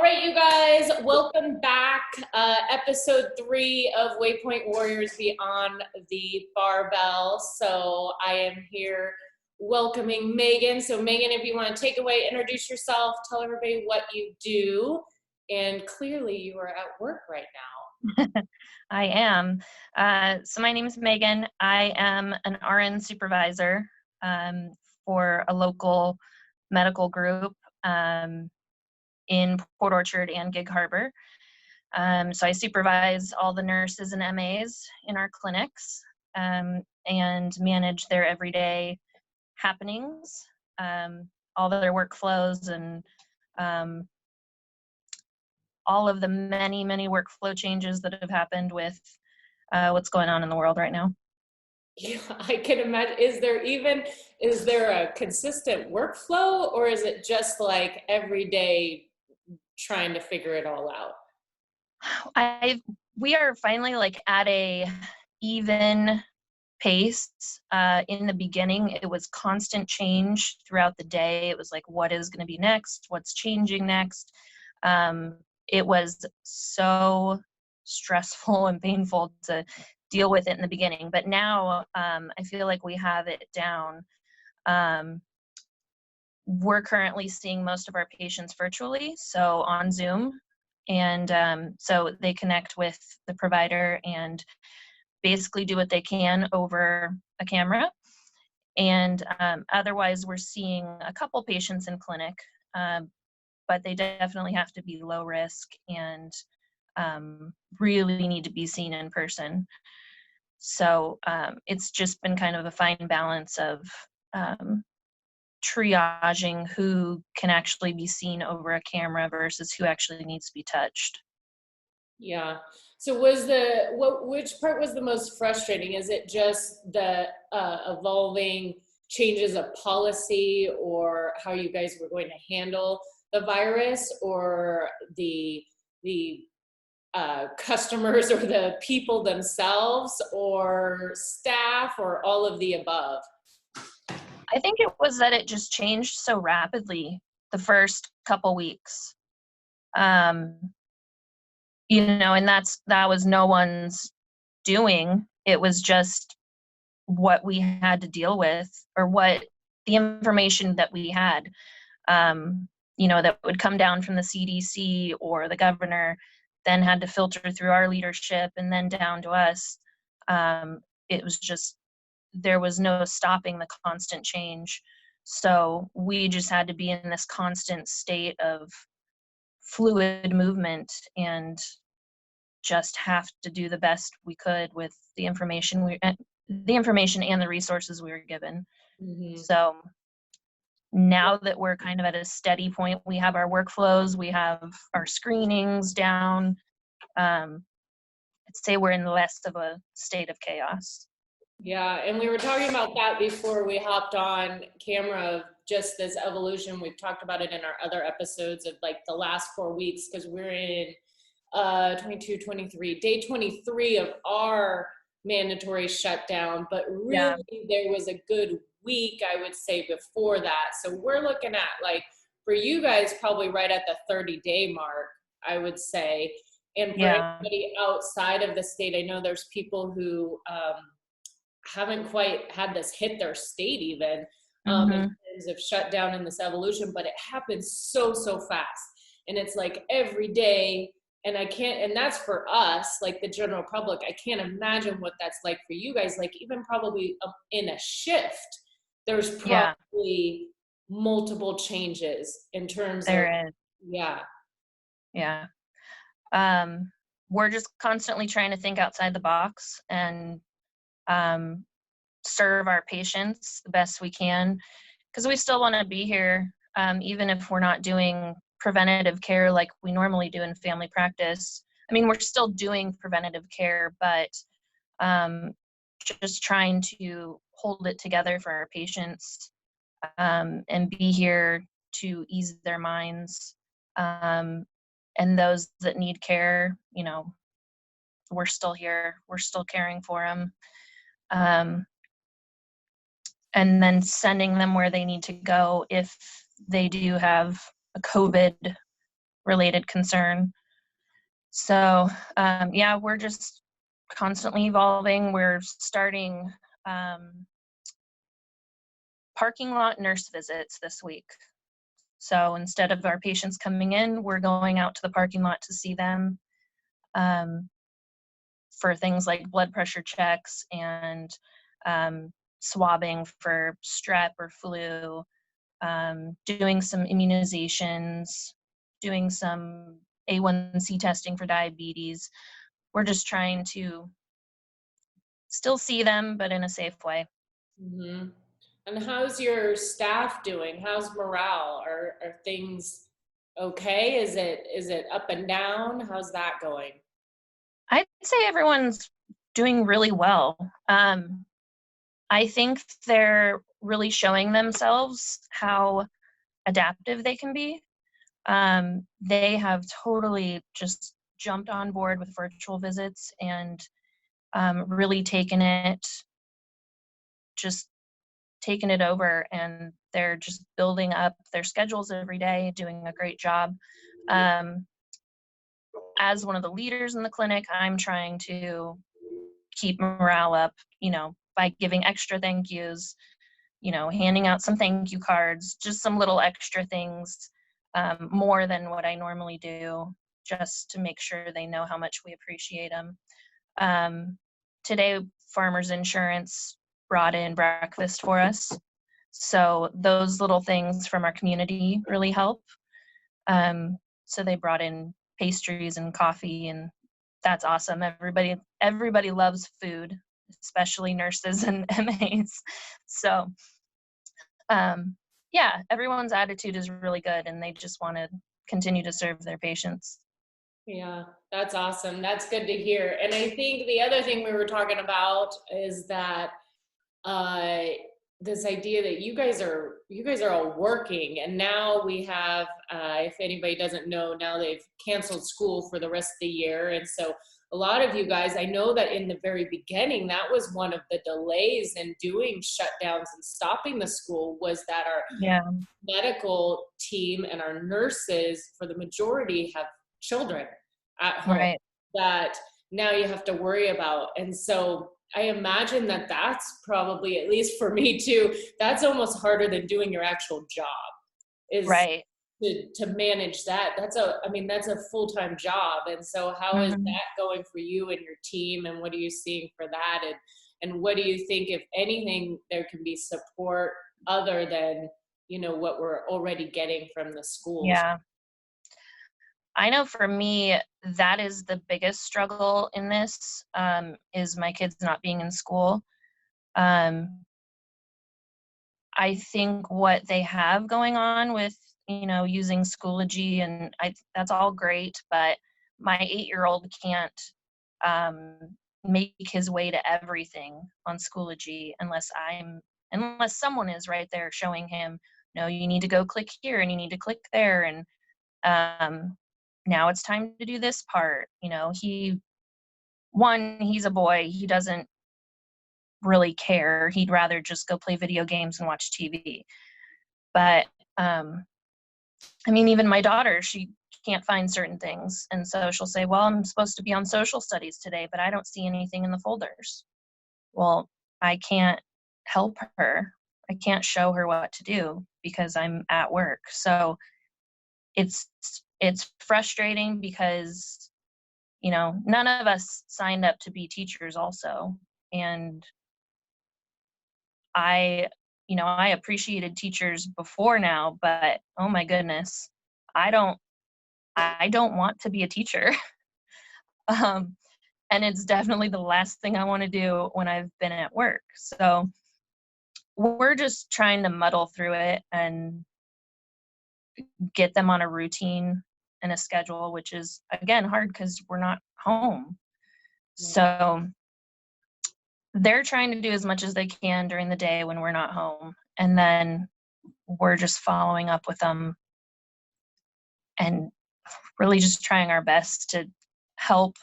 All right, you guys, welcome back. Episode 3 of Waypoint Warriors Beyond the Barbell. So I am here welcoming Megan. So Megan, if you want to take away, introduce yourself, tell everybody what you do. And clearly you are at work right now. I am. So my name is Megan. I am an RN supervisor for a local medical group in Port Orchard and Gig Harbor. So I supervise all the nurses and MAs in our clinics and manage their everyday happenings, all of their workflows, and all of the many workflow changes that have happened with what's going on in the world right now. Yeah, I can imagine. Is there a consistent workflow, or is it just like every day trying to figure it all out? We are finally like at a even pace. In the beginning, it was constant change throughout the day. It was like, what is going to be next? What's changing next? It was so stressful and painful to deal with it in the beginning. But now I feel like we have it down. We're currently seeing most of our patients virtually, so on Zoom. And so they connect with the provider and basically do what they can over a camera. And otherwise, we're seeing a couple patients in clinic, but they definitely have to be low risk and really need to be seen in person. So it's just been kind of a fine balance of triaging who can actually be seen over a camera versus who actually needs to be touched. Yeah. So which part was the most frustrating? Is it just the evolving changes of policy or how you guys were going to handle the virus, or the customers or the people themselves or staff, or all of the above? I think it was that it just changed so rapidly the first couple weeks. And that was no one's doing. It was just what we had to deal with, or what the information that we had, that would come down from the CDC or the governor, then had to filter through our leadership and then down to us. It was just, there was no stopping the constant change. So we just had to be in this constant state of fluid movement and just have to do the best we could with the information and the resources we were given. Mm-hmm. So now that we're kind of at a steady point, we have our workflows, we have our screenings down. I'd say we're in less of a state of chaos. Yeah, and we were talking about that before we hopped on camera, just this evolution. We've talked about it in our other episodes of like the last 4 weeks, because we're in 22, 23, day 23 of our mandatory shutdown, but really there was a good week, I would say, before that. So we're looking at, like, for you guys, probably right at the 30-day mark, I would say. And for anybody outside of the state, I know there's people who haven't quite had this hit their state even in terms of shutdown in this evolution, but it happens so fast. And it's like every day, and that's for us, like the general public. I can't imagine what that's like for you guys. Like even probably in a shift, there's probably multiple changes in terms of. Yeah. We're just constantly trying to think outside the box and serve our patients the best we can, because we still want to be here, even if we're not doing preventative care like we normally do in family practice. I mean, we're still doing preventative care, but just trying to hold it together for our patients, and be here to ease their minds. And those that need care, we're still here. We're still caring for them. And then sending them where they need to go if they do have a COVID related concern. So yeah, we're just constantly evolving. We're starting parking lot nurse visits this week. So instead of our patients coming in, we're going out to the parking lot to see them for things like blood pressure checks and swabbing for strep or flu, doing some immunizations, doing some A1C testing for diabetes. We're just trying to still see them, but in a safe way. Mm-hmm. And how's your staff doing? How's morale? Are things okay? Is it up and down? How's that going? I'd say everyone's doing really well. I think they're really showing themselves how adaptive they can be. They have totally just jumped on board with virtual visits and really just taken it over, and they're just building up their schedules every day, doing a great job. As one of the leaders in the clinic, I'm trying to keep morale up, by giving extra thank yous, handing out some thank you cards, just some little extra things, more than what I normally do, just to make sure they know how much we appreciate them. Today, Farmers Insurance brought in breakfast for us. So those little things from our community really help. So they brought in pastries and coffee, and that's awesome. Everybody loves food, especially nurses and MAs. So yeah, everyone's attitude is really good, and they just want to continue to serve their patients. Yeah, that's awesome. That's good to hear. And I think the other thing we were talking about is that uh this idea that you guys are all working, and now we have if anybody doesn't know, now they've canceled school for the rest of the year. And so a lot of you guys, I know that in the very beginning, that was one of the delays in doing shutdowns and stopping the school, was that our Yeah, medical team and our nurses, for the majority, have children at home right, that now you have to worry about. And so I imagine that that's probably, at least for me too, that's almost harder than doing your actual job, is right. to manage that. That's a full-time job. And so how is Hmm. that going for you and your team, and what are you seeing for that? And what do you think, if anything, there can be support other than, what we're already getting from the schools? Yeah. I know for me, that is the biggest struggle in this, is my kids not being in school. Um, I think what they have going on with, using Schoology, and that's all great, but my 8-year-old can't um, make his way to everything on Schoology unless someone is right there showing him, no, you need to go click here and you need to click there, and now it's time to do this part. He's a boy. He doesn't really care. He'd rather just go play video games and watch TV. But even my daughter, she can't find certain things. And so she'll say, well, I'm supposed to be on social studies today, but I don't see anything in the folders. Well, I can't help her. I can't show her what to do because I'm at work. So it's frustrating because, none of us signed up to be teachers also. And I appreciated teachers before now, but oh my goodness, I don't want to be a teacher. um, and it's definitely the last thing I want to do when I've been at work. So we're just trying to muddle through it and get them on a routine and a schedule, which is, again, hard because we're not home. So they're trying to do as much as they can during the day when we're not home. And then we're just following up with them and really just trying our best to help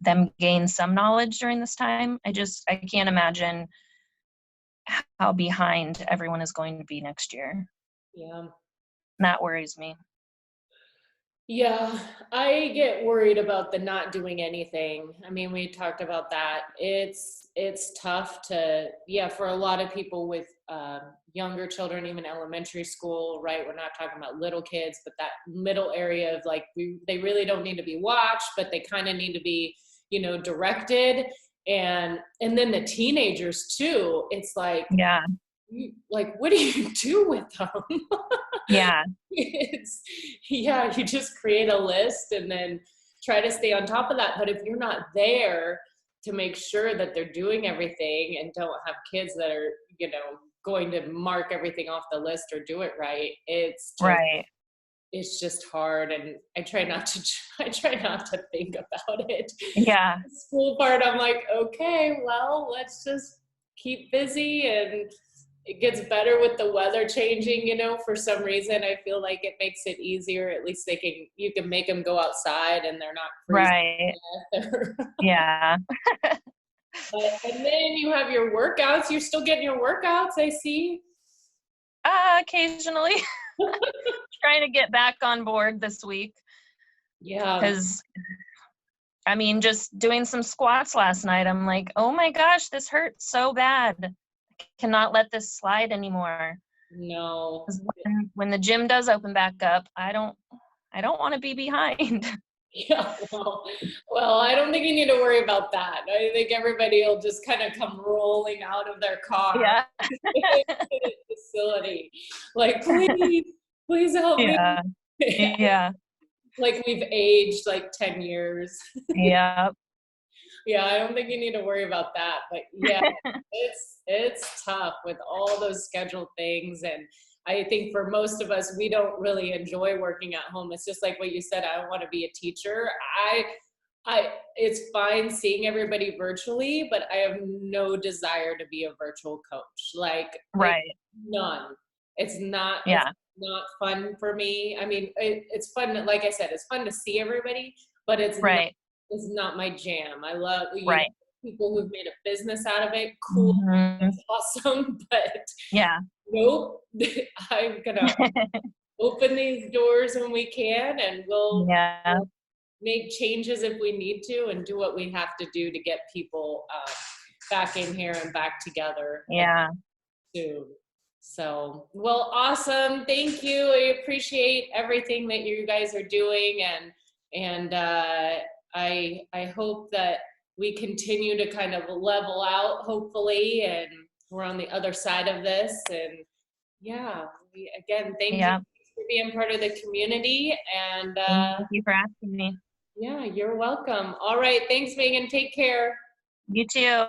them gain some knowledge during this time. I can't imagine how behind everyone is going to be next year. Yeah. And that worries me. Yeah, I get worried about the not doing anything. I mean, we talked about that. It's tough to, yeah, for a lot of people with younger children, even elementary school, right? We're not talking about little kids, but that middle area of like they really don't need to be watched, but they kind of need to be, directed. And then the teenagers too. It's like, Yeah. what do you do with them? Yeah. It's, yeah, you just create a list and then try to stay on top of that. But if you're not there to make sure that they're doing everything and don't have kids that are, going to mark everything off the list or do it right, Right. it's just hard. And I try not to think about it. Yeah. The school part, I'm like, okay, well, let's just keep busy, and it gets better with the weather changing, for some reason. I feel like it makes it easier. At least you can make them go outside and they're not freezing Right. to death. Yeah. And then you have your workouts. You're still getting your workouts, I see. Occasionally. Trying to get back on board this week. Yeah. Because, I mean, just doing some squats last night, I'm like, oh my gosh, this hurts so bad. I cannot let this slide anymore. No. 'Cause when the gym does open back up, I don't want to be behind. Yeah, well, I don't think you need to worry about that. I think everybody will just kind of come rolling out of their car Yeah. to the facility. Like, please help me. Yeah. Yeah. Like we've aged like 10 years. Yeah. Yeah, I don't think you need to worry about that. But yeah, it's tough with all those scheduled things. And I think for most of us, we don't really enjoy working at home. It's just like what you said, I don't want to be a teacher. It's fine seeing everybody virtually, but I have no desire to be a virtual coach. Like Right. none. It's not. Yeah. It's not fun for me. I mean, it's fun. Like I said, it's fun to see everybody, but Right. it's not my jam. I love Right. people who've made a business out of it. Cool, Mm-hmm. that's awesome. But Yeah. nope, I'm gonna open these doors when we can, and Yeah. we'll make changes if we need to, and do what we have to do to get people back in here and back together. Yeah. Soon. So, well, awesome. Thank you. I appreciate everything that you guys are doing, and I hope that we continue to kind of level out, hopefully, and we're on the other side of this. And yeah, again, thank you for being part of the community. And Thank you for asking me. yeah, you're welcome. All right. Thanks, Megan. Take care. You too.